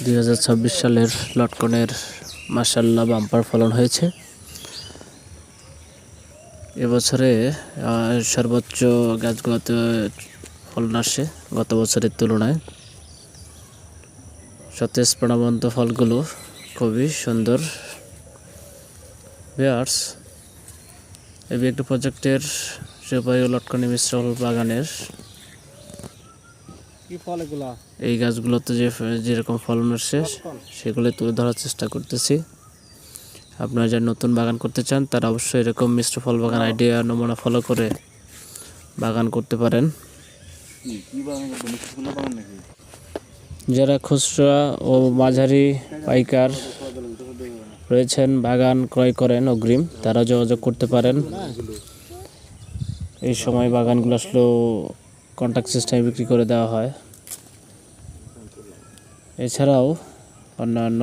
2026 সালের লটকনের মাশাআল্লাহ বাম্পার ফলন হয়েছে। এবছরে সর্বোচ্চ গাছগুলোতে ফলন আসে গত বছরের তুলনায়। সতেজ প্রাণবন্ত ফলগুলো খুবই সুন্দর। ভিউয়ার্স, এই একটি প্রজেক্টের সুপারি ও লটকনি মিশ্র ফল বাগানের এই গাছগুলোতে যেরকম ফলন আসছে সেগুলো তুলে ধরার চেষ্টা করতেছি। আপনারা যারা নতুন বাগান করতে চান তারা অবশ্যই এরকম মিশ্র ফল বাগান আইডিয়া নমুনা ফলো করে বাগান করতে পারেন। যারা খুচরা ও মাঝারি পাইকার রয়েছেন বাগান ক্রয় করেন অগ্রিম, তারা যোগাযোগ করতে পারেন। এই সময় বাগানগুলো আসলে কন্ট্রাক্ট সিস্টেমে বিক্রি করে দেওয়া হয়। এছাড়াও অন্যান্য